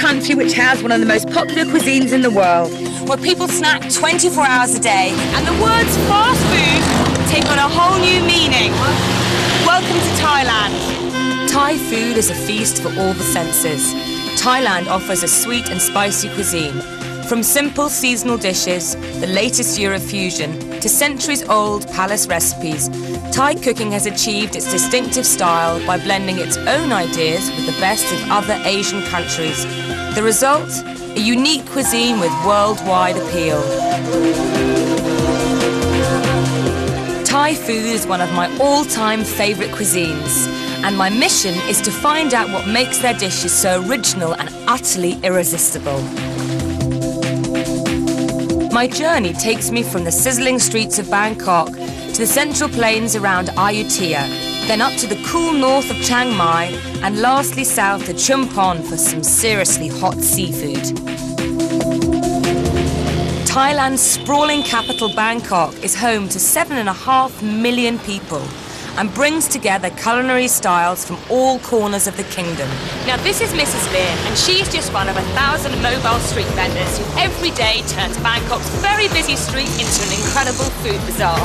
country which has one of the most popular cuisines in the world, where people snack 24 hours a day, and the words fast food take on a whole new meaning. Welcome to Thailand. Thai food is a feast for all the senses. Thailand offers a sweet and spicy cuisine. From simple seasonal dishes, the latest Eurofusion, to centuries-old palace recipes, Thai cooking has achieved its distinctive style by blending its own ideas with the best of other Asian countries. The result? A unique cuisine with worldwide appeal. Thai food is one of my all-time favourite cuisines, and my mission is to find out what makes their dishes so original and utterly irresistible. My journey takes me from the sizzling streets of Bangkok to the central plains around Ayutthaya, then up to the cool north of Chiang Mai, and lastly south to Chumpon for some seriously hot seafood. Thailand's sprawling capital Bangkok is home to 7.5 million people and brings together culinary styles from all corners of the kingdom. Now this is Mrs. Lin, and she's just one of 1,000 mobile street vendors who every day turns Bangkok's very busy street into an incredible food bazaar.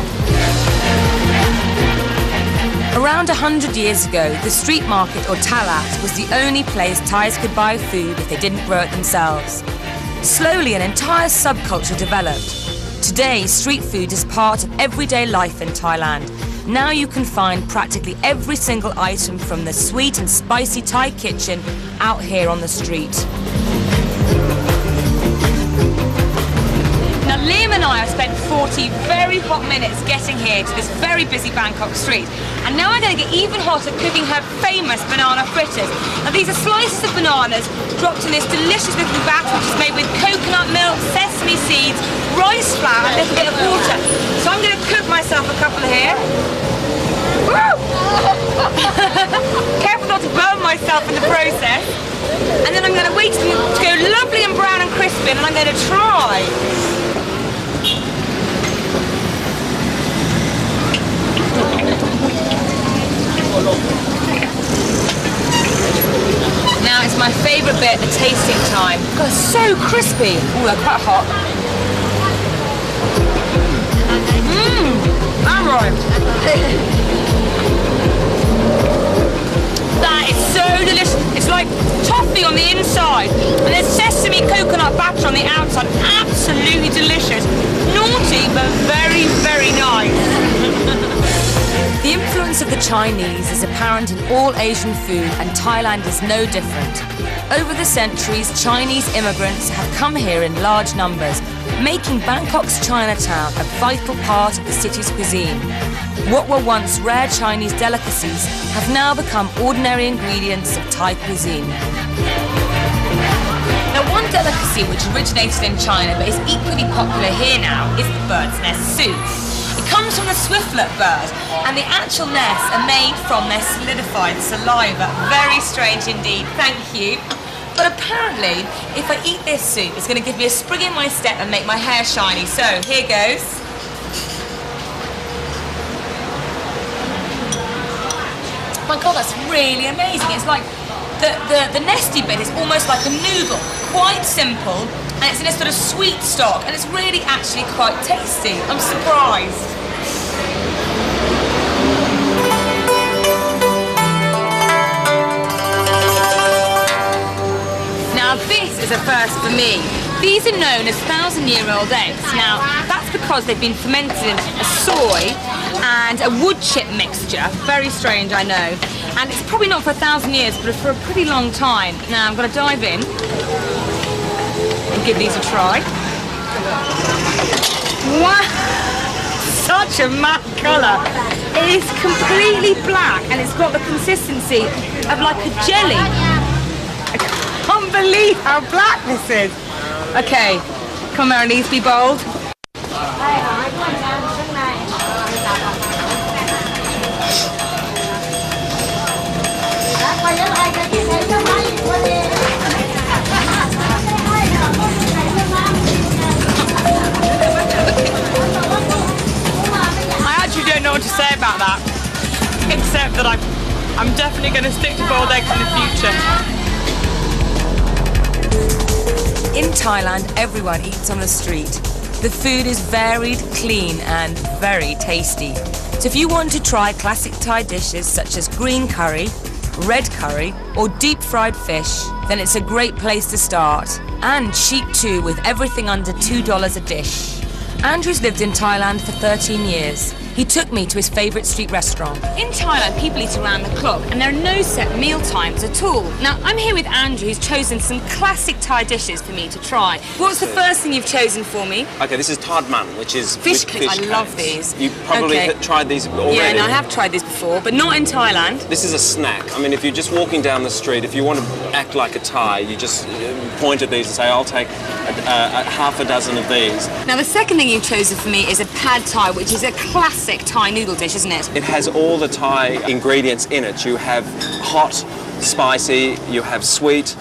Around 100 years ago, the street market, or talat, was the only place Thais could buy food if they didn't grow it themselves. Slowly, an entire subculture developed. Today, street food is part of everyday life in Thailand. Now you can find practically every single item from the sweet and spicy Thai kitchen out here on the street. Now Liam and I have spent 40 very hot minutes getting here to this very busy Bangkok street. And now I'm going to get even hotter cooking her famous banana fritters. Now these are slices of bananas dropped in this delicious little batter which is made with coconut milk, sesame seeds, rice flour and a little bit of water. So I'm going to cook myself a couple here. Woo! Careful not to burn myself in the process. And then I'm going to wait for them to go lovely and brown and crispy, and I'm going to try. Now it's my favourite bit, the tasting time. God, it's so crispy. Oh, they're quite hot. I'm right. That is so delicious. It's like toffee on the inside, and there's sesame coconut batter on the outside. Absolutely delicious. Naughty, but very, very nice. The influence of the Chinese is apparent in all Asian food, and Thailand is no different. Over the centuries, Chinese immigrants have come here in large numbers, making Bangkok's Chinatown a vital part of the city's cuisine. What were once rare Chinese delicacies have now become ordinary ingredients of Thai cuisine. Now, one delicacy which originated in China but is equally popular here now is the bird's nest soup. It comes from the swiftlet bird, and the actual nests are made from their solidified saliva. Very strange indeed, thank you. But apparently, if I eat this soup, it's going to give me a spring in my step and make my hair shiny. So, here goes. My God, that's really amazing. It's like, the nesty bit is almost like a noodle. Quite simple, and it's in a sort of sweet stock, and it's really actually quite tasty. I'm surprised. Now this is a first for me. These are known as 1,000-year-old eggs. Now that's because they've been fermented in a soy and a wood chip mixture. Very strange, I know. And it's probably not for 1,000 years, but for a pretty long time. Now I'm going to dive in and give these a try. Wow! Such a matte colour. It is completely black and it's got the consistency of like a jelly. I can't believe how black this is. Okay, come on, Elise, be bold. I actually don't know what to say about that, except that I'm definitely going to stick to boiled eggs in the future. In Thailand, everyone eats on the street. The food is varied, clean and very tasty. So if you want to try classic Thai dishes such as green curry, red curry or deep fried fish, then it's a great place to start. And cheap too, with everything under $2 a dish. Andrew's lived in Thailand for 13 years. He took me to his favourite street restaurant. In Thailand, people eat around the clock and there are no set meal times at all. Now, I'm here with Andrew, who's chosen some classic Thai dishes for me to try. What's the first thing you've chosen for me? Okay, this is Thad Man, which is fish cakes. I love these. You've probably tried these already. Yeah, and I have tried these before, but not in Thailand. This is a snack. I mean, if you're just walking down the street, if you want to act like a Thai, you just point at these and say, I'll take half a dozen of these. Now, the second thing you've chosen for me is a pad Thai, which is a classic Thai noodle dish, isn't it? It has all the Thai ingredients in it. You have hot, spicy, you have sweet,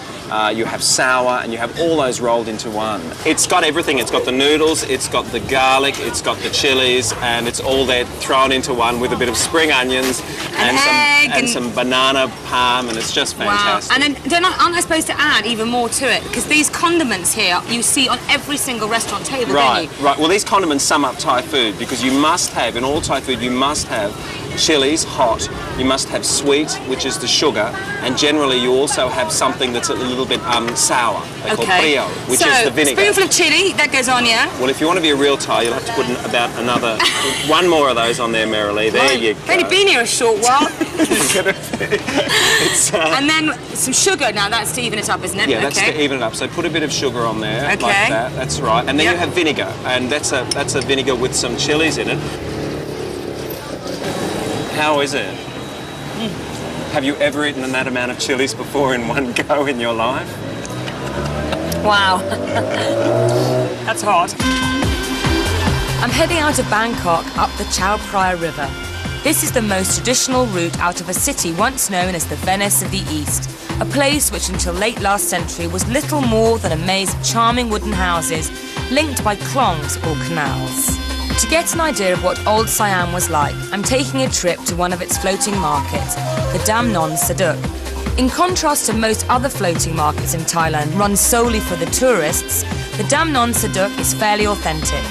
you have sour, and you have all those rolled into one. It's got everything. It's got the noodles, it's got the garlic, it's got the chilies, and it's all there thrown into one with a bit of spring onions and some banana palm, and it's just fantastic. Wow. And then aren't I supposed to add even more to it? Because these condiments here you see on every single restaurant table, don't you? Right. Well, these condiments sum up Thai food because you must have, in all Thai food, you must have chilies, hot, you must have sweet, which is the sugar, and generally you also have something that's a little bit sour, they call prio, which is the vinegar. So, spoonful of chili, that goes on, yeah? Well, if you want to be a real Thai, you'll have to put about another, one more of those on there, Merrily. There you go. I've only been here a short while. And then some sugar, now that's to even it up, isn't it? Yeah, that's to even it up. So put a bit of sugar on there, like that, that's right. And then you have vinegar, and that's a vinegar with some chilies in it. How is it? Have you ever eaten that amount of chilies before in one go in your life? Wow. That's hot. I'm heading out of Bangkok up the Chao Phraya River. This is the most traditional route out of a city once known as the Venice of the East, a place which until late last century was little more than a maze of charming wooden houses linked by klongs or canals. To get an idea of what old Siam was like, I'm taking a trip to one of its floating markets, the Dam Non Saduk. In contrast to most other floating markets in Thailand run solely for the tourists, the Dam Non Saduk is fairly authentic.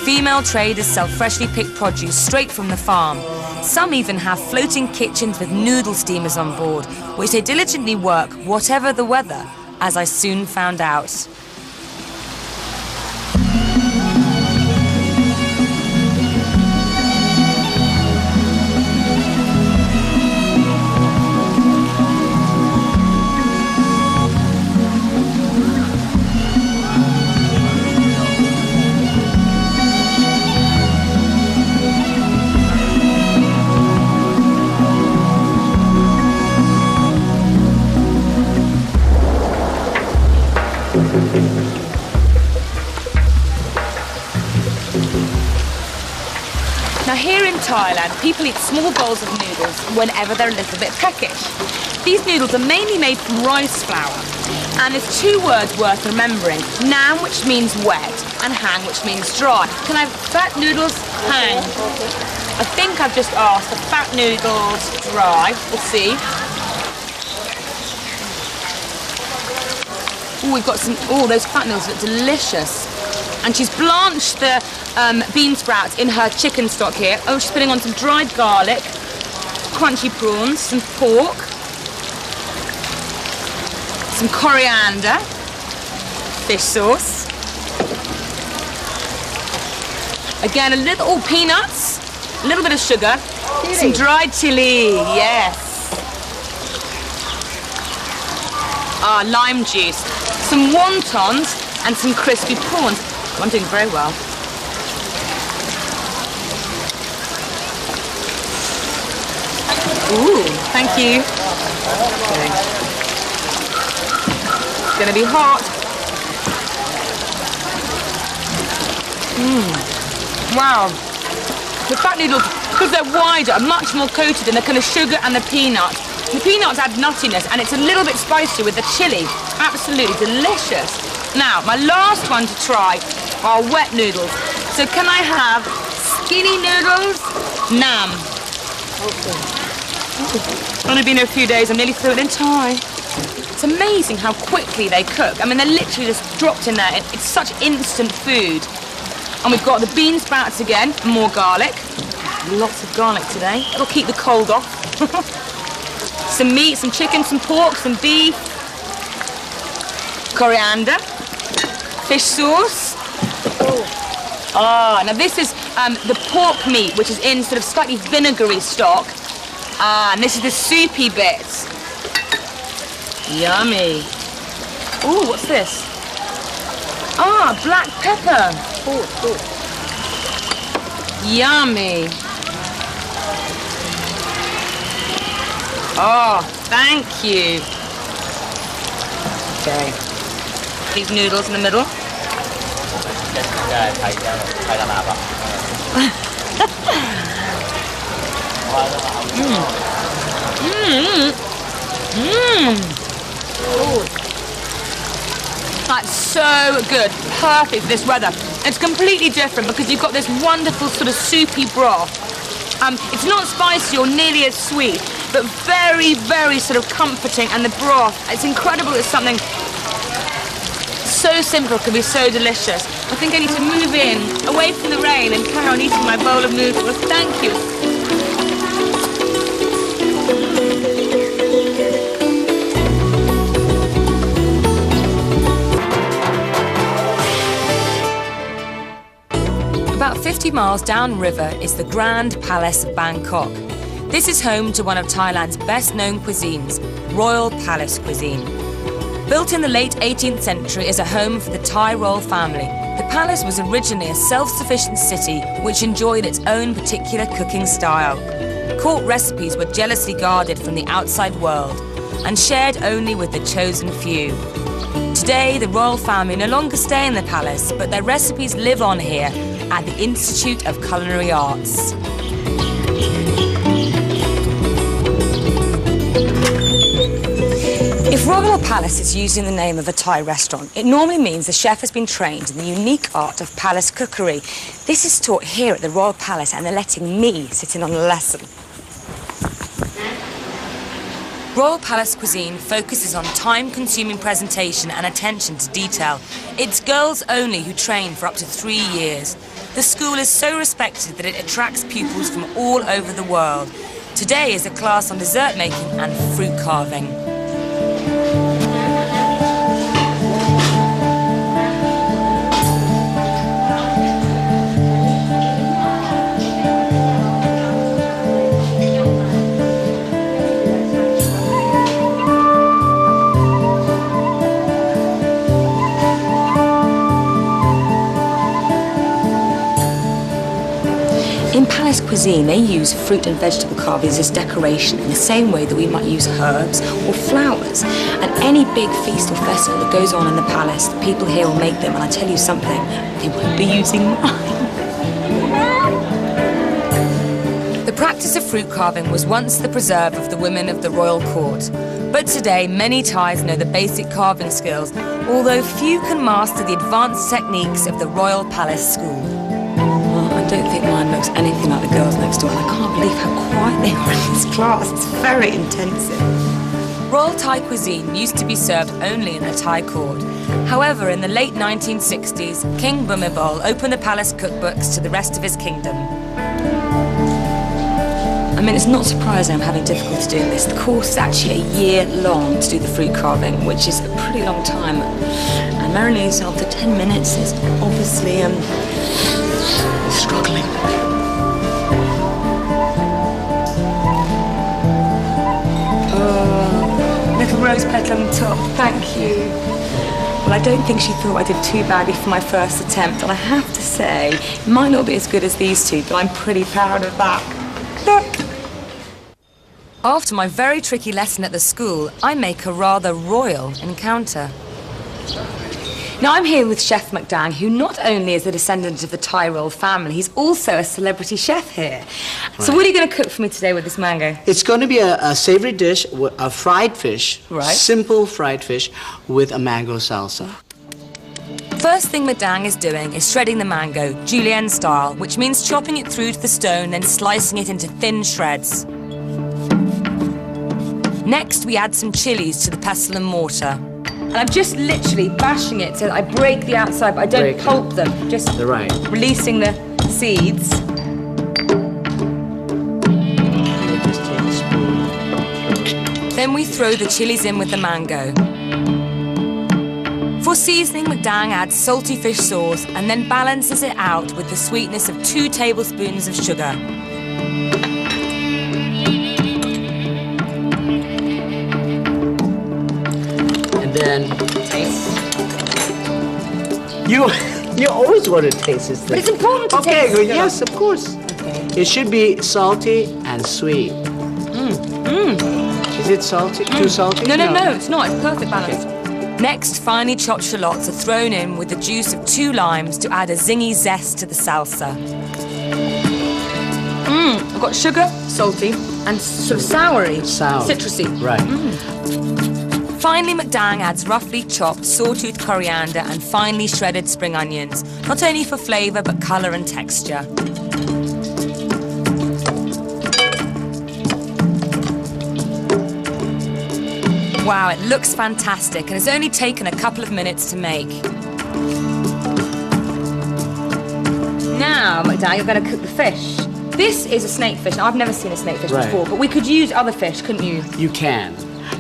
Female traders sell freshly picked produce straight from the farm. Some even have floating kitchens with noodle steamers on board, which they diligently work whatever the weather, as I soon found out. Now here in Thailand, people eat small bowls of noodles whenever they're a little bit peckish. These noodles are mainly made from rice flour. And there's two words worth remembering. Nam, which means wet, and hang, which means dry. Can I have fat noodles, hang? I think I've just asked for fat noodles, dry. We'll see. Oh, we've got some, those fat noodles look delicious. And she's blanched the bean sprouts in her chicken stock here. Oh, she's putting on some dried garlic, crunchy prawns, some pork, some coriander, fish sauce. Again, a little peanuts, a little bit of sugar, some dried chili, yes. Lime juice, some wontons, and some crispy prawns. I'm doing very well. Ooh, thank you. Okay. It's gonna be hot. Wow. The fat noodles, because they're wider, are much more coated in the kind of sugar and the peanut. The peanuts add nuttiness and it's a little bit spicy with the chili. Absolutely delicious. Now, my last one to try are wet noodles. So can I have skinny noodles? Nam. Okay. Only been here a few days, I'm nearly fluent in Thai. It's amazing how quickly they cook. I mean, they're literally just dropped in there. It's such instant food. And we've got the bean sprouts again, more garlic. Lots of garlic today. It'll keep the cold off. Some meat, some chicken, some pork, some beef. Coriander. Fish sauce. Ah, now this is the pork meat, which is in sort of slightly vinegary stock. Ah, and this is the soupy bits. Yummy. Ooh, what's this? Ah, black pepper. Yummy. Oh, thank you. Okay. These noodles in the middle. That's so good. Perfect for this weather. It's completely different because you've got this wonderful sort of soupy broth. It's not spicy or nearly as sweet, but very, very sort of comforting. And the broth, it's incredible. It's something so simple, can be so delicious. I think I need to move in, away from the rain, and carry on eating my bowl of noodles. Thank you. About 50 miles downriver is the Grand Palace of Bangkok. This is home to one of Thailand's best-known cuisines, Royal Palace cuisine. Built in the late 18th century as a home for the Thai royal family, the palace was originally a self-sufficient city which enjoyed its own particular cooking style. Court recipes were jealously guarded from the outside world and shared only with the chosen few. Today, the royal family no longer stay in the palace, but their recipes live on here at the Institute of Culinary Arts. If Royal Palace is using the name of a Thai restaurant, it normally means the chef has been trained in the unique art of palace cookery. This is taught here at the Royal Palace, and they're letting me sit in on a lesson. Royal Palace cuisine focuses on time-consuming presentation and attention to detail. It's girls only who train for up to 3 years. The school is so respected that it attracts pupils from all over the world. Today is a class on dessert making and fruit carving. In palace cuisine, they use fruit and vegetable carvings as decoration in the same way that we might use herbs or flowers. And any big feast or festival that goes on in the palace, the people here will make them, and I tell you something, they won't be using mine. The practice of fruit carving was once the preserve of the women of the royal court. But today, many Thais know the basic carving skills, although few can master the advanced techniques of the Royal Palace School. I don't think mine looks anything like the girls next door, and I can't believe how quiet they are in this class. It's very intensive. Royal Thai cuisine used to be served only in the Thai court. However, in the late 1960s, King Bhumibol opened the palace cookbooks to the rest of his kingdom. I mean, it's not surprising I'm having difficulty doing this. The course is actually a year long to do the fruit carving, which is a pretty long time. And marinating after 10 minutes is obviously struggling. Oh, little rose petal on the top, thank you. Well, I don't think she thought I did too badly for my first attempt, and I have to say, it might not be as good as these two, but I'm pretty proud of that. Look! After my very tricky lesson at the school, I make a rather royal encounter. Now, I'm here with Chef McDang, who not only is a descendant of the Thai royal family, he's also a celebrity chef here. Right. So what are you going to cook for me today with this mango? It's going to be a savory dish, a fried fish, right. Simple fried fish with a mango salsa. First thing McDang is doing is shredding the mango, julienne style, which means chopping it through to the stone, then slicing it into thin shreds. Next, we add some chilies to the pestle and mortar. And I'm just literally bashing it so that I break the outside, but I don't pulp them. Just releasing the seeds. Then we throw the chilies in with the mango. For seasoning, McDang adds salty fish sauce and then balances it out with the sweetness of 2 tablespoons of sugar. And then taste. You always want to taste this thing. But it's important to taste. Okay, good. Yes, of course. Okay. It should be salty and sweet. Is it salty? Too salty? No, it's not. It's perfect balance. Okay. Next, finely chopped shallots are thrown in with the juice of 2 limes to add a zingy zest to the salsa. I've got sugar, salty, and sort of soury, citrusy. Right. Finally, McDang adds roughly chopped sawtooth coriander and finely shredded spring onions, not only for flavour but colour and texture. Wow, it looks fantastic and has only taken a couple of minutes to make. Now, McDang, you're going to cook the fish. This is a snakefish. I've never seen a snakefish before, but we could use other fish, couldn't you? You can.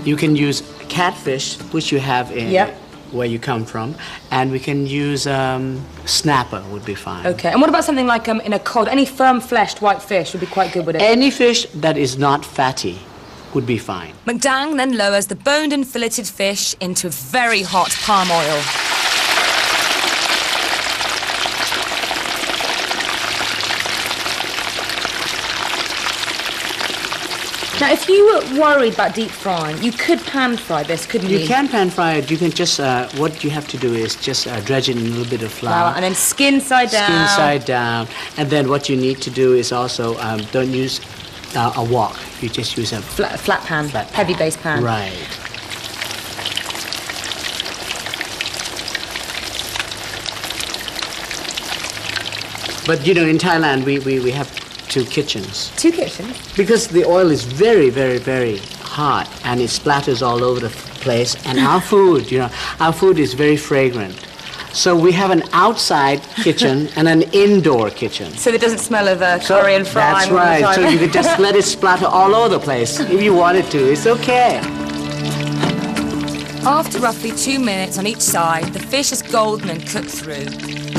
You can use catfish, which you have in where you come from, and we can use snapper would be fine. Okay, and what about something like in a cod? Any firm-fleshed white fish would be quite good with it. Any fish that is not fatty would be fine. McDang then lowers the boned and filleted fish into very hot palm oil. Now, if you were worried about deep frying, you could pan fry this, couldn't you? You can pan fry it. You can just, what you have to do is just dredge it in a little bit of flour. And then skin side down. Skin side down. And then what you need to do is also, don't use a wok. You just use a flat pan, heavy base pan. Right. But you know, in Thailand, we have 2 kitchens. 2 kitchens? Because the oil is very, very, very hot and it splatters all over the place. And our food, you know, our food is very fragrant. So we have an outside kitchen and an indoor kitchen. So it doesn't smell of curry and frying. That's right. So you could just let it splatter all over the place if you wanted to. It's okay. After roughly 2 minutes on each side, the fish is golden and cooked through.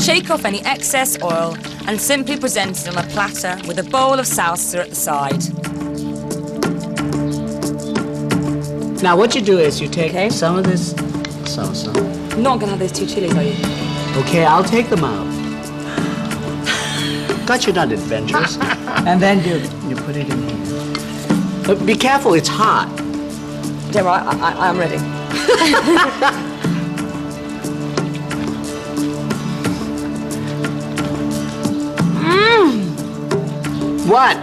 Shake off any excess oil and simply present it on a platter with a bowl of salsa at the side. Now what you do is you take some of this salsa. You're not going to have those 2 chilies, are you? Okay, I'll take them out. God, you're not adventurous. And then you put it in here. But be careful, it's hot. Don't worry, I'm ready. What?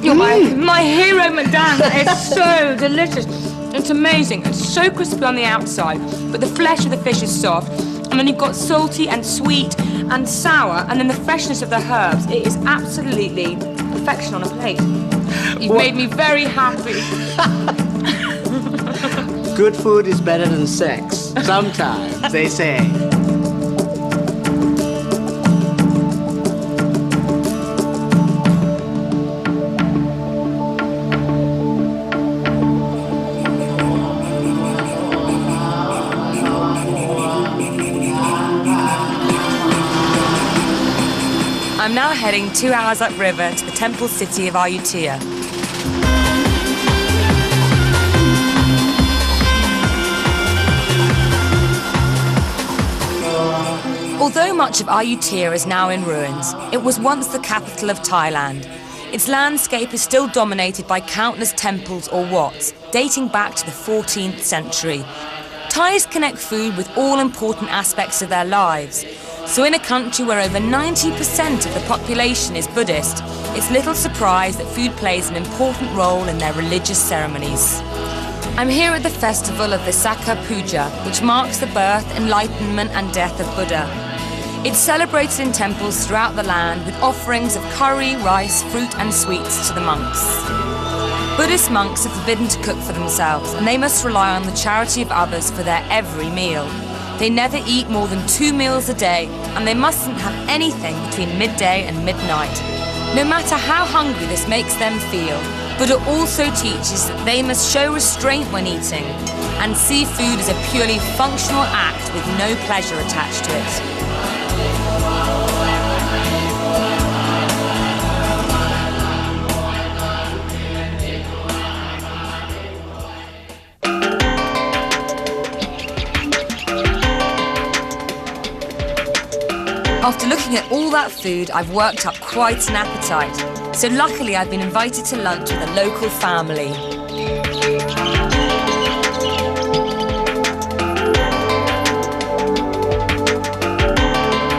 You're my hero, McDang. It's so delicious. It's amazing. It's so crispy on the outside, but the flesh of the fish is soft. And then you've got salty and sweet and sour, and then the freshness of the herbs. It is absolutely perfection on a plate. You've made me very happy. Good food is better than sex. Sometimes, they say. I'm now heading 2 hours upriver to the temple city of Ayutthaya. Although much of Ayutthaya is now in ruins, it was once the capital of Thailand. Its landscape is still dominated by countless temples or wats, dating back to the 14th century. Thais connect food with all important aspects of their lives. So in a country where over 90% of the population is Buddhist, it's little surprise that food plays an important role in their religious ceremonies. I'm here at the festival of Visakha Puja, which marks the birth, enlightenment and death of Buddha. It's celebrated in temples throughout the land with offerings of curry, rice, fruit and sweets to the monks. Buddhist monks are forbidden to cook for themselves, and they must rely on the charity of others for their every meal. They never eat more than 2 meals a day, and they mustn't have anything between midday and midnight. No matter how hungry this makes them feel, Buddha also teaches that they must show restraint when eating, and see food as a purely functional act with no pleasure attached to it. After looking at all that food, I've worked up quite an appetite. So luckily I've been invited to lunch with a local family.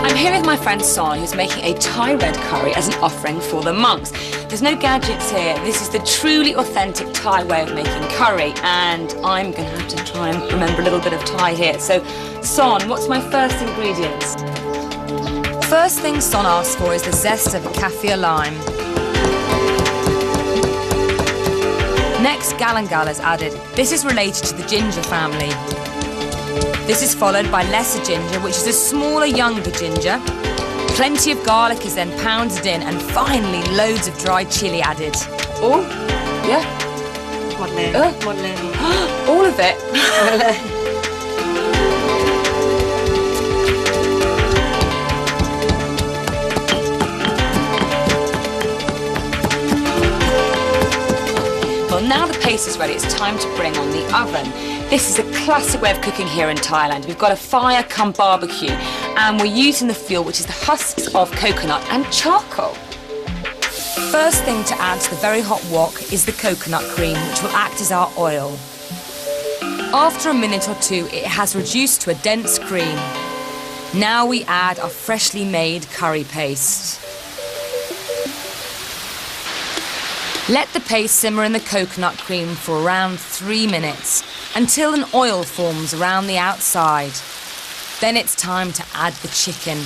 I'm here with my friend Son, who's making a Thai red curry as an offering for the monks. There's no gadgets here. This is the truly authentic Thai way of making curry, and I'm going to have to try and remember a little bit of Thai here. So, Son, what's my first ingredients? First thing Son asks for is the zest of a kaffir lime. Next, galangal is added. This is related to the ginger family. This is followed by lesser ginger, which is a smaller, younger ginger. Plenty of garlic is then pounded in, and finally loads of dried chili added. Oh, yeah? All of it? Now the paste is ready, it's time to bring on the oven. This is a classic way of cooking here in Thailand. We've got a fire come barbecue, and we're using the fuel, which is the husks of coconut and charcoal. First thing to add to the very hot wok is the coconut cream, which will act as our oil. After a minute or two, it has reduced to a dense cream. Now we add our freshly made curry paste. Let the paste simmer in the coconut cream for around 3 minutes until an oil forms around the outside. Then it's time to add the chicken.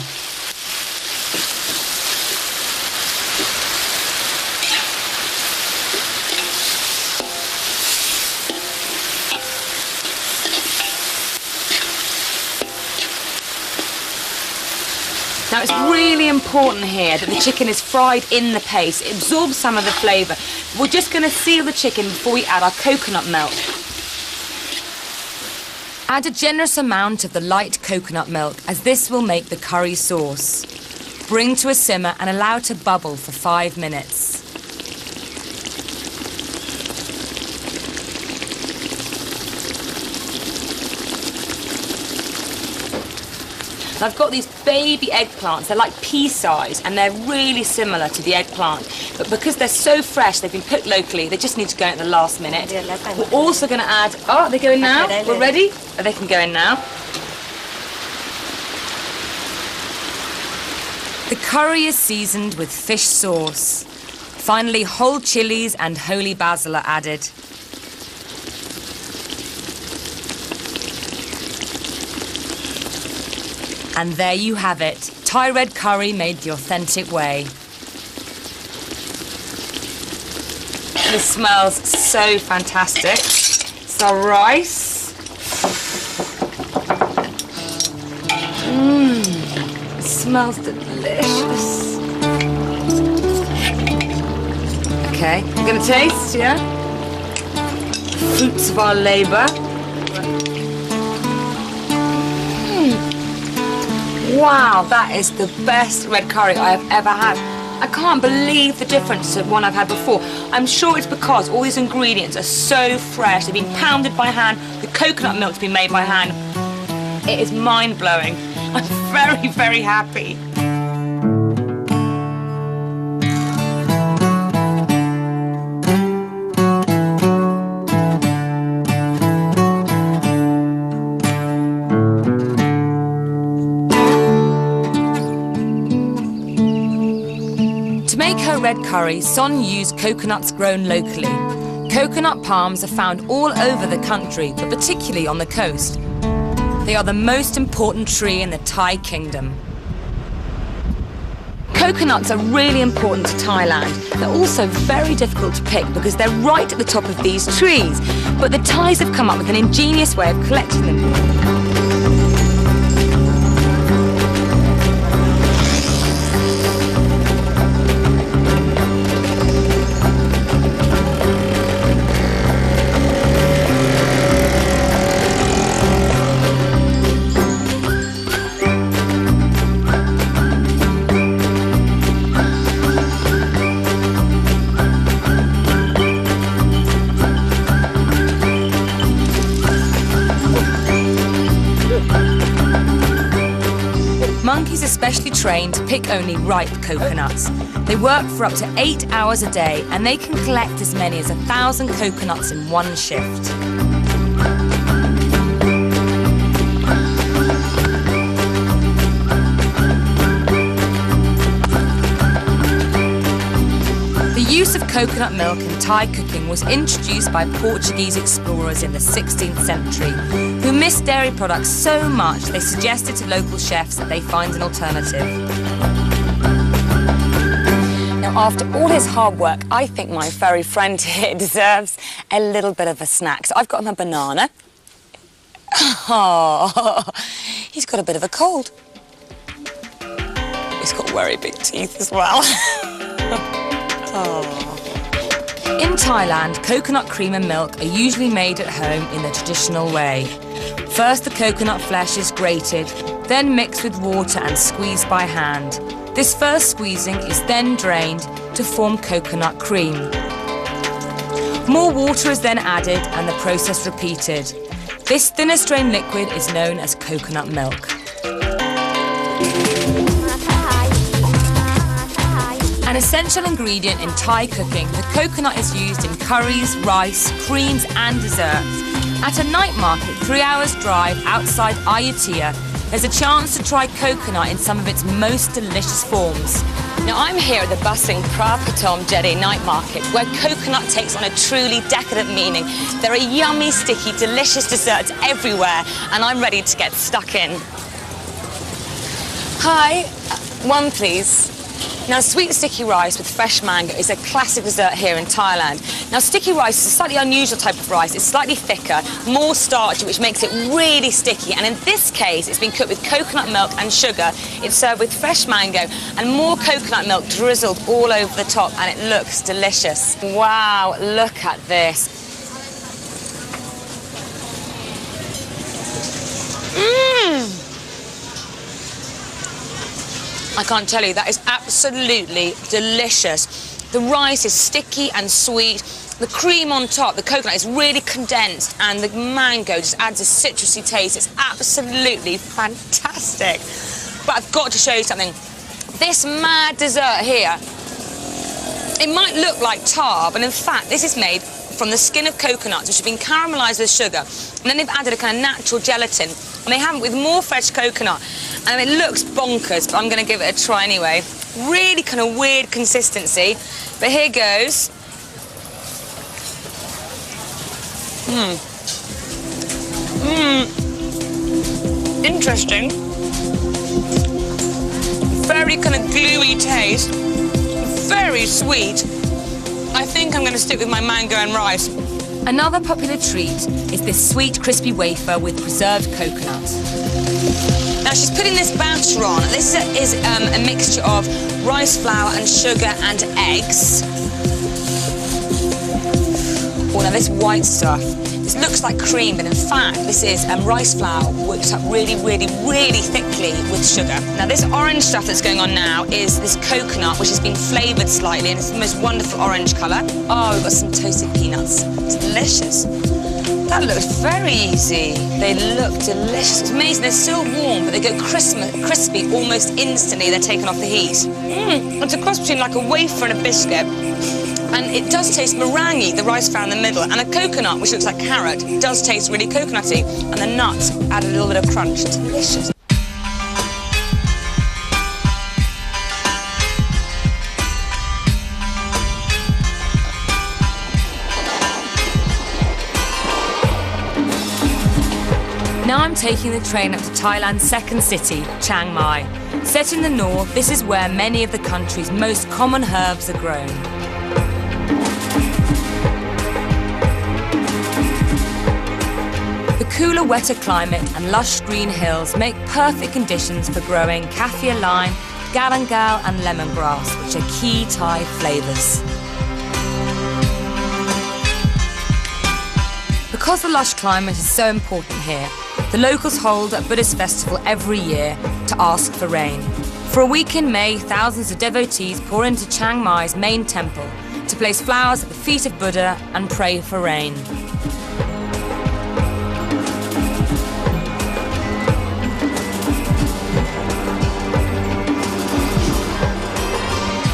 Now it's really important here that the chicken is fried in the paste. It absorbs some of the flavour. We're just going to seal the chicken before we add our coconut milk. Add a generous amount of the light coconut milk, as this will make the curry sauce. Bring to a simmer and allow it to bubble for 5 minutes. I've got these baby eggplants. They're like pea size, and they're really similar to the eggplant. But because they're so fresh, they've been cooked locally, they just need to go in at the last minute. We're also going to add... Oh, they go in now? We're ready? Oh, they can go in now. The curry is seasoned with fish sauce. Finally, whole chilies and holy basil are added. And there you have it, Thai red curry made the authentic way. This smells so fantastic. It's our rice. It smells delicious. Okay, I'm gonna taste, yeah? Fruits of our labour. Wow, that is the best red curry I have ever had. I can't believe the difference to one I've had before. I'm sure it's because all these ingredients are so fresh. They've been pounded by hand. The coconut milk's been made by hand. It is mind-blowing. I'm very, very happy. Red curry, Son used coconuts grown locally. Coconut palms are found all over the country, but particularly on the coast. They are the most important tree in the Thai kingdom. Coconuts are really important to Thailand. They're also very difficult to pick because they're right at the top of these trees. But the Thais have come up with an ingenious way of collecting them. Monkeys are specially trained to pick only ripe coconuts. They work for up to 8 hours a day and they can collect as many as 1,000 coconuts in one shift. The use of coconut milk in Thai cooking was introduced by Portuguese explorers in the 16th century, who missed dairy products so much they suggested to local chefs that they find an alternative. Now, after all his hard work, I think my furry friend here deserves a little bit of a snack. So I've got him a banana. Oh, he's got a bit of a cold. He's got very big teeth as well. In Thailand, coconut cream and milk are usually made at home in the traditional way. First, the coconut flesh is grated, then mixed with water and squeezed by hand. This first squeezing is then drained to form coconut cream. More water is then added and the process repeated. This thinner strained liquid is known as coconut milk. An essential ingredient in Thai cooking, the coconut is used in curries, rice, creams and desserts. At a night market 3 hours drive outside Ayutthaya, there's a chance to try coconut in some of its most delicious forms. Now, I'm here at the bustling Prapatom Jetty night market, where coconut takes on a truly decadent meaning. There are yummy, sticky, delicious desserts everywhere, and I'm ready to get stuck in. Hi, one please. Now, sweet sticky rice with fresh mango is a classic dessert here in Thailand. Now, sticky rice is a slightly unusual type of rice. It's slightly thicker, more starchy, which makes it really sticky. And in this case, it's been cooked with coconut milk and sugar. It's served with fresh mango and more coconut milk drizzled all over the top, and it looks delicious. Wow, look at this. Mmm! I can't tell you, that is absolutely delicious. The rice is sticky and sweet. The cream on top, the coconut, is really condensed, and the mango just adds a citrusy taste. It's absolutely fantastic. But I've got to show you something. This mad dessert here, it might look like tar, but in fact, this is made from the skin of coconuts, which have been caramelised with sugar, and then they've added a kind of natural gelatin, and they have it with more fresh coconut, and it looks bonkers, but I'm going to give it a try anyway. Really kind of weird consistency, but here goes. Interesting. Very kind of gluey taste, very sweet. I think I'm going to stick with my mango and rice. Another popular treat is this sweet, crispy wafer with preserved coconut. Now, she's putting this batter on. This is a mixture of rice flour and sugar and eggs. Oh, now this white stuff, this looks like cream, but in fact, this is rice flour whipped up really, really, really thickly with sugar. Now, this orange stuff that's going on now is this coconut, which has been flavoured slightly, and it's the most wonderful orange colour. Oh, we've got some toasted peanuts. It's delicious. That looks very easy. They look delicious. It's amazing. They're still warm, but they go crispy almost instantly. They're taken off the heat. It's a cross between like a wafer and a biscuit. And it does taste meringue, the rice flour in the middle, and the coconut, which looks like carrot, does taste really coconutty. And the nuts add a little bit of crunch. It's delicious. Now I'm taking the train up to Thailand's second city, Chiang Mai. Set in the north, this is where many of the country's most common herbs are grown. The cooler, wetter climate and lush green hills make perfect conditions for growing kaffir lime, galangal and lemongrass, which are key Thai flavours. Because the lush climate is so important here, the locals hold a Buddhist festival every year to ask for rain. For a week in May, thousands of devotees pour into Chiang Mai's main temple to place flowers at the feet of Buddha and pray for rain.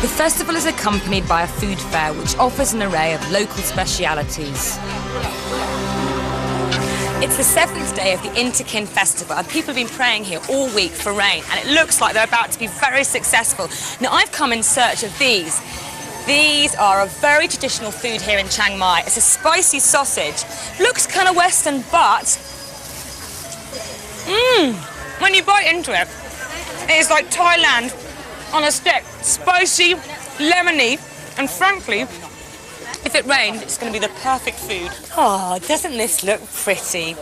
The festival is accompanied by a food fair which offers an array of local specialities. It's the 7th day of the Interkin Festival and people have been praying here all week for rain, and it looks like they're about to be very successful. Now I've come in search of these. These are a very traditional food here in Chiang Mai. It's a spicy sausage. Looks kind of Western, but when you bite into it, it's like Thailand on a stick. Spicy, lemony, and frankly, if it rained, it's going to be the perfect food. Oh, doesn't this look pretty?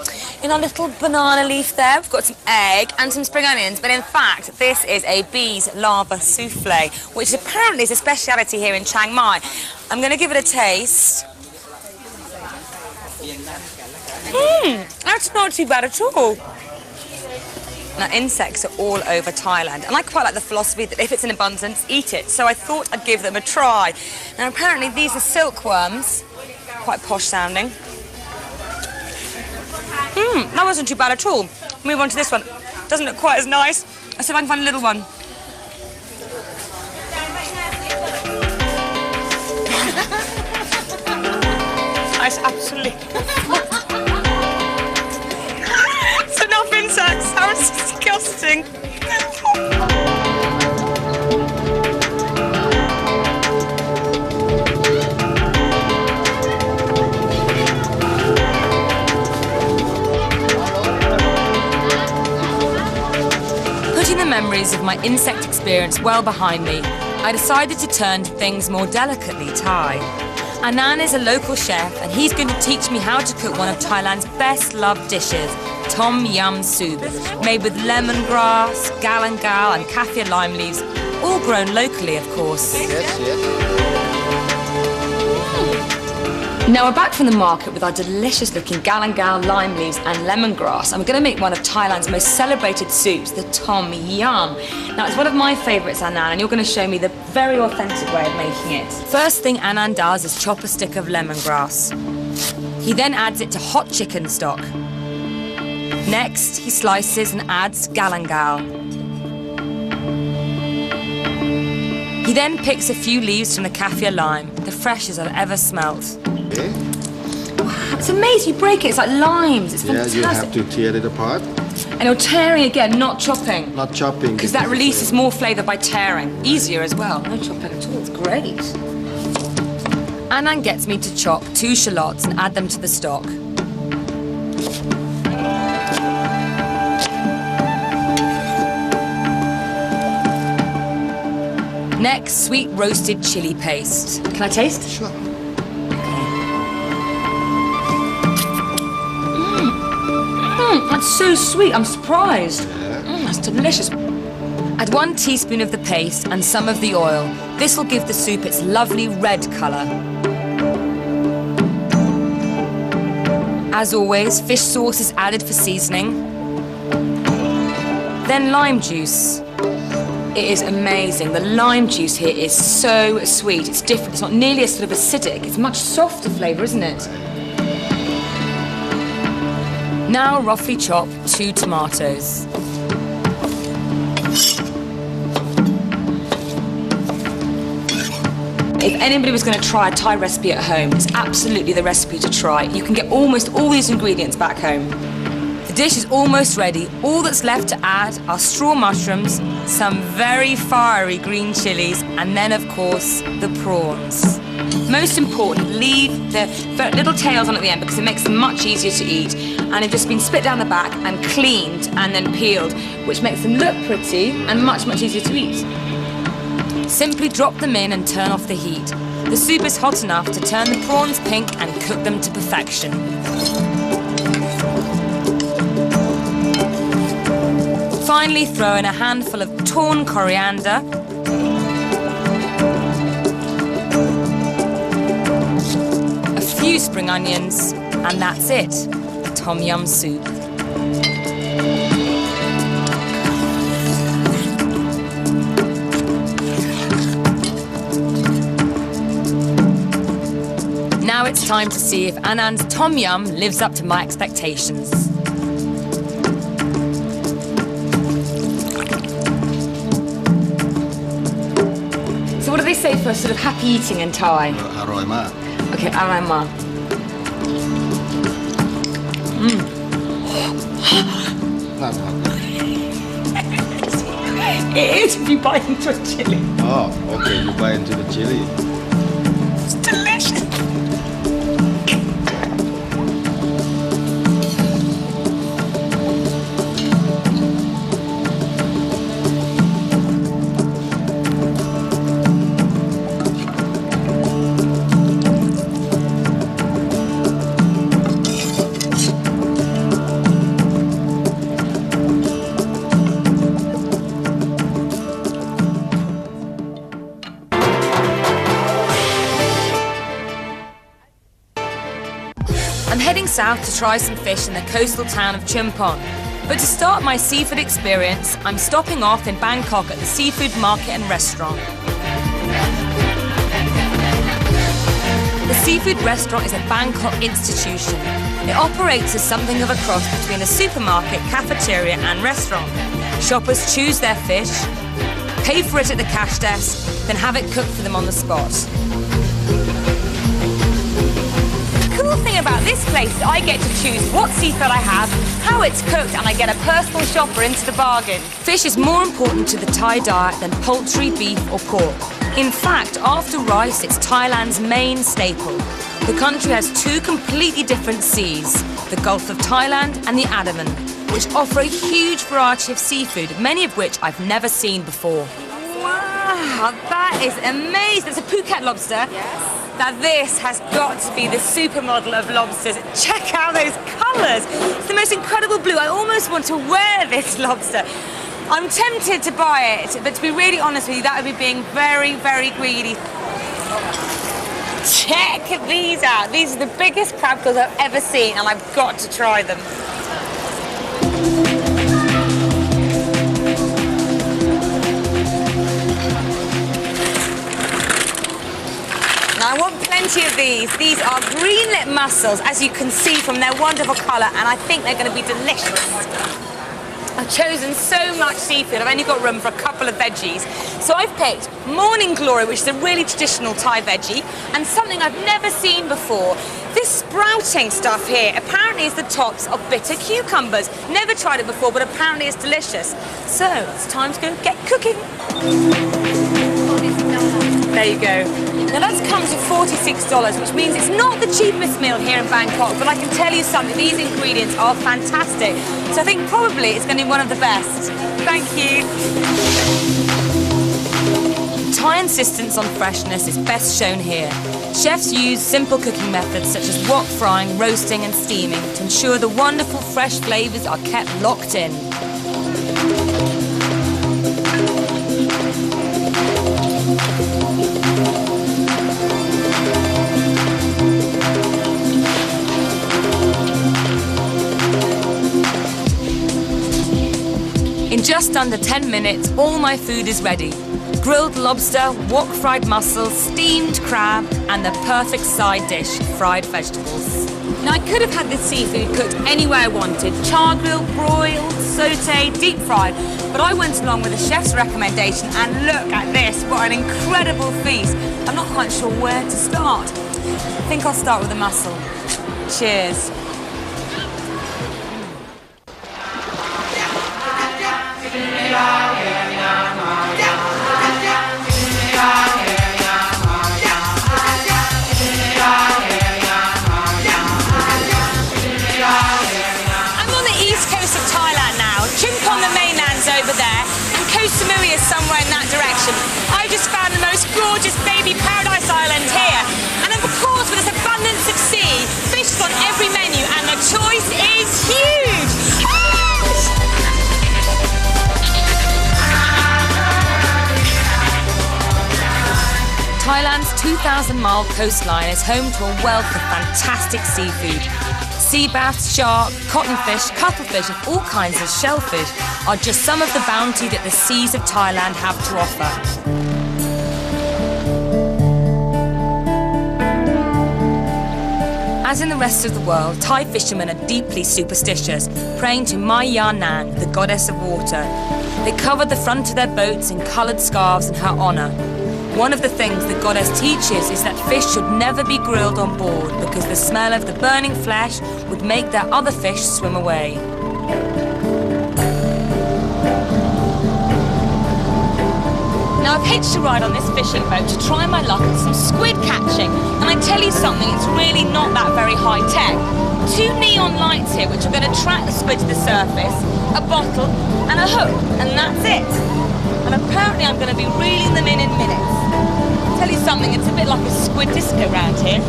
In our little banana leaf there, we've got some egg and some spring onions, but in fact, this is a bee's larva souffle, which apparently is a speciality here in Chiang Mai. I'm going to give it a taste. That's not too bad at all. Now, insects are all over Thailand, and I quite like the philosophy that if it's in abundance, eat it. So I thought I'd give them a try. Now, apparently these are silkworms, quite posh sounding. That wasn't too bad at all. Move on to this one. Doesn't look quite as nice. Let's see if I can find a little one. That's absolutely... It's enough insects. How disgusting. Putting the memories of my insect experience well behind me, I decided to turn to things more delicately Thai. Anand is a local chef and he's going to teach me how to cook one of Thailand's best loved dishes, tom yum soup, made with lemongrass, galangal and kaffir lime leaves, all grown locally, of course. Now we're back from the market with our delicious looking galangal, lime leaves and lemongrass, and we're going to make one of Thailand's most celebrated soups, the tom yum. Now it's one of my favourites, Anand, and you're going to show me the very authentic way of making it. First thing Anand does is chop a stick of lemongrass. He then adds it to hot chicken stock. Next, he slices and adds galangal. He then picks a few leaves from the kaffir lime, the freshest I've ever smelt. Okay. Wow, it's amazing, you break it, it's like limes, it's fantastic. Yeah, you have to tear it apart. And you're tearing again, not chopping. Not chopping. Because that releases more flavour by tearing. Easier as well, no chopping at all, it's great. Anand gets me to chop 2 shallots and add them to the stock. Next, sweet roasted chilli paste. Can I taste? Sure. That's so sweet, I'm surprised. That's delicious. Add 1 teaspoon of the paste and some of the oil. This will give the soup its lovely red colour. As always, fish sauce is added for seasoning. Then lime juice. It is amazing. The lime juice here is so sweet. It's different. It's not nearly as sort of acidic. It's much softer flavour, isn't it? Now roughly chop 2 tomatoes. If anybody was going to try a Thai recipe at home, it's absolutely the recipe to try. You can get almost all these ingredients back home. The dish is almost ready. All that's left to add are straw mushrooms, some very fiery green chilies, and then of course the prawns. Most important, leave the little tails on at the end because it makes them much easier to eat, and they've just been split down the back and cleaned and then peeled, which makes them look pretty and much easier to eat. Simply drop them in and turn off the heat. The soup is hot enough to turn the prawns pink and cook them to perfection. Finally, throw in a handful of torn coriander, a few spring onions, and that's it, Tom Yum soup. Now it's time to see if Anand's Tom Yum lives up to my expectations. So what do they say for sort of happy eating in Thai? Aroma. Okay, aroma. It is if you bite into a chili. Oh, okay, you bite into the chili. It's delicious. I'm heading south to try some fish in the coastal town of Chumpon. But to start my seafood experience, I'm stopping off in Bangkok at the seafood market and restaurant. The seafood restaurant is a Bangkok institution. It operates as something of a cross between a supermarket, cafeteria and restaurant. Shoppers choose their fish, pay for it at the cash desk, then have it cooked for them on the spot. The cool thing about this place is I get to choose what seafood I have, how it's cooked, and I get a personal shopper into the bargain. Fish is more important to the Thai diet than poultry, beef or pork. In fact, after rice, it's Thailand's main staple. The country has two completely different seas, the Gulf of Thailand and the Andaman, which offer a huge variety of seafood, many of which I've never seen before. Wow, that is amazing. It's a Phuket lobster. Yes. Now this has got to be the supermodel of lobsters. Check out those colours. It's the most incredible blue. I almost want to wear this lobster. I'm tempted to buy it, but to be really honest with you, that would be being very, very greedy. Check these out. These are the biggest crab claws I've ever seen, and I've got to try them. Now I want plenty of these. These are green-lit mussels, as you can see from their wonderful colour, and I think they're going to be delicious. I've chosen so much seafood, I've only got room for a couple of veggies. So I've picked Morning Glory, which is a really traditional Thai veggie, and something I've never seen before. This sprouting stuff here apparently is the tops of bitter cucumbers. Never tried it before, but apparently it's delicious. So it's time to go get cooking. There you go. Now that comes to $46, which means it's not the cheapest meal here in Bangkok, but I can tell you something, these ingredients are fantastic. So I think probably it's going to be one of the best. Thank you. Thai insistence on freshness is best shown here. Chefs use simple cooking methods such as wok frying, roasting and steaming to ensure the wonderful fresh flavours are kept locked in. In just under 10 minutes, all my food is ready. Grilled lobster, wok fried mussels, steamed crab, and the perfect side dish, fried vegetables. Now I could have had this seafood cooked any way I wanted, char grilled, broiled, sautéed, deep fried, but I went along with the chef's recommendation and look at this, what an incredible feast. I'm not quite sure where to start. I think I'll start with the mussel. Cheers. Over there, and Koh Samui is somewhere in that direction. I just found the most gorgeous baby paradise island here, and of course with this abundance of sea, fish is on every menu, and the choice is huge. Thailand's 2,000-mile coastline is home to a wealth of fantastic seafood. Sea bass, shark, cottonfish, cuttlefish and all kinds of shellfish are just some of the bounty that the seas of Thailand have to offer. As in the rest of the world, Thai fishermen are deeply superstitious, praying to Mai Ya Nang, the goddess of water. They covered the front of their boats in coloured scarves in her honour. One of the things the goddess teaches is that fish should never be grilled on board because the smell of the burning flesh would make their other fish swim away. Now I've hitched a ride on this fishing boat to try my luck at some squid catching, and I tell you something, it's really not that very high tech. 2 neon lights here which are going to attract the squid to the surface, a bottle and a hook, and that's it. And apparently I'm going to be reeling them in minutes. Tell you something, it's a bit like a squid disco round here.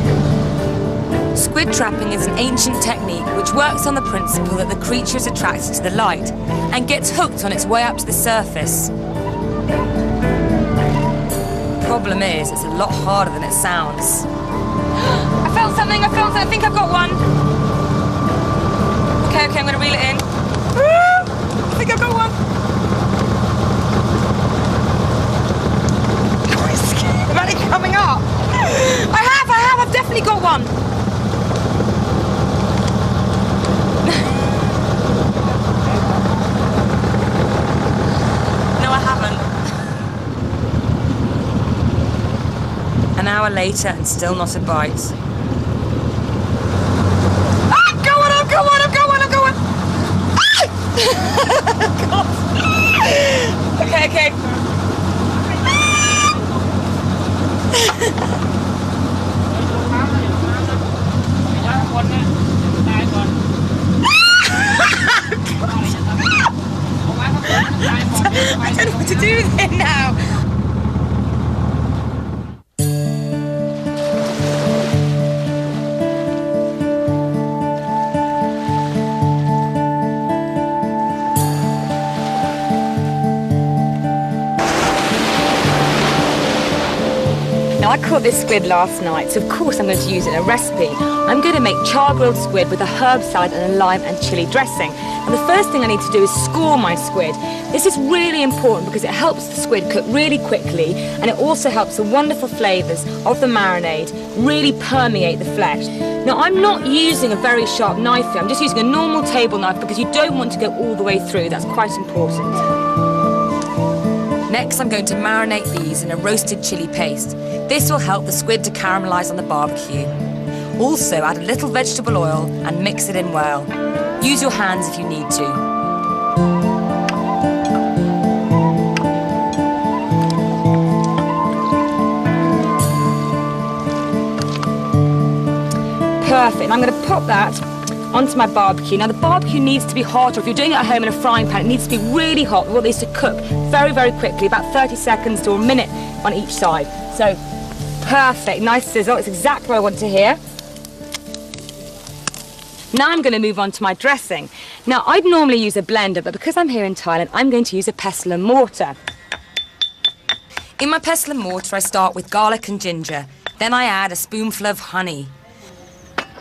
Squid trapping is an ancient technique which works on the principle that the creature is attracted to the light and gets hooked on its way up to the surface. Problem is, it's a lot harder than it sounds. I felt something, I think I've got one. Okay, I'm going to reel it in. I think I've got one. Coming up. I've definitely got one. No, I haven't. An hour later and still not a bite. I'm going. God. Okay. I don't know what to do with it now. Now, I caught this squid last night, so of course I'm going to use it in a recipe. I'm going to make char-grilled squid with a herb salad and a lime and chilli dressing. And the first thing I need to do is score my squid. This is really important because it helps the squid cook really quickly, and it also helps the wonderful flavours of the marinade really permeate the flesh. Now, I'm not using a very sharp knife here, I'm just using a normal table knife because you don't want to go all the way through, that's quite important. Next, I'm going to marinate these in a roasted chilli paste. This will help the squid to caramelise on the barbecue. Also, add a little vegetable oil and mix it in well. Use your hands if you need to. Perfect, and I'm going to pop that onto my barbecue. Now the barbecue needs to be hot, or if you're doing it at home in a frying pan, it needs to be really hot. We want these to cook very, very quickly, about 30 seconds to a minute on each side. So, perfect, nice sizzle, it's exactly what I want to hear. Now I'm going to move on to my dressing. Now I'd normally use a blender, but because I'm here in Thailand, I'm going to use a pestle and mortar. In my pestle and mortar, I start with garlic and ginger. Then I add a spoonful of honey.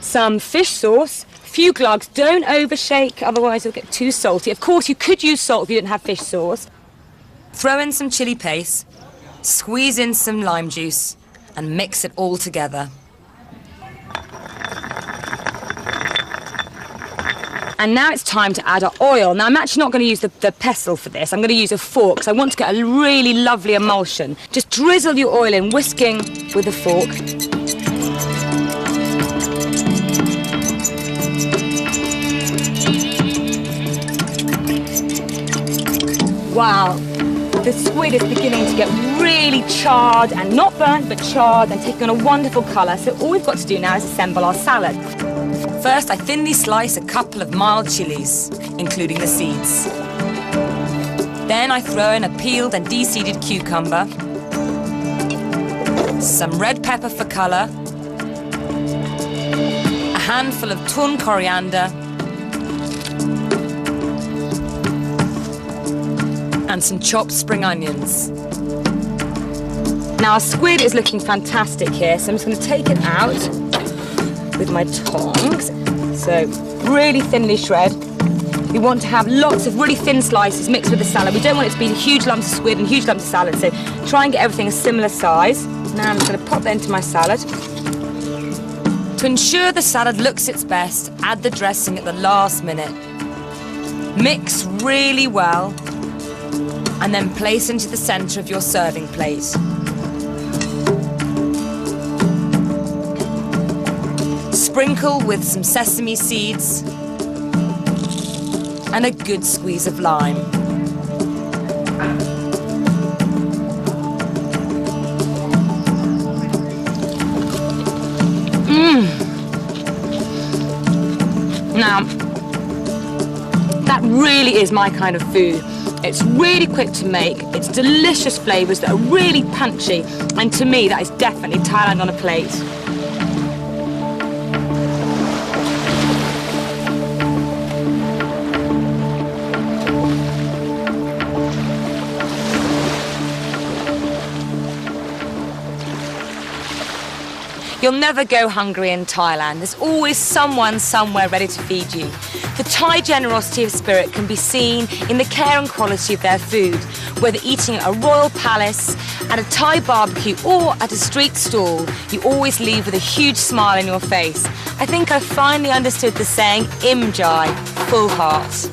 Some fish sauce, a few glugs, don't overshake, otherwise it'll get too salty. Of course, you could use salt if you didn't have fish sauce. Throw in some chilli paste, squeeze in some lime juice, and mix it all together. And now it's time to add our oil. Now I'm actually not going to use the pestle for this, I'm going to use a fork, because I want to get a really lovely emulsion. Just drizzle your oil in, whisking with a fork. Wow, the squid is beginning to get really charred and not burnt, but charred and taking on a wonderful colour. So all we've got to do now is assemble our salad. First, I thinly slice a couple of mild chilies, including the seeds. Then I throw in a peeled and de-seeded cucumber, some red pepper for colour, a handful of torn coriander, and some chopped spring onions. Now our squid is looking fantastic here, so I'm just going to take it out with my tongs. So really thinly shred. We want to have lots of really thin slices mixed with the salad. We don't want it to be huge lumps of squid and huge lumps of salad, so try and get everything a similar size. Now I'm just going to pop that into my salad. To ensure the salad looks its best, add the dressing at the last minute. Mix really well, and then place into the centre of your serving plate. Sprinkle with some sesame seeds and a good squeeze of lime. Now, that really is my kind of food. It's really quick to make, it's delicious flavours that are really punchy, and to me that is definitely Thailand on a plate. You'll never go hungry in Thailand. There's always someone somewhere ready to feed you. The Thai generosity of spirit can be seen in the care and quality of their food, whether eating at a royal palace, at a Thai barbecue or at a street stall. You always leave with a huge smile on your face. I think I finally understood the saying, Im Jai, full heart.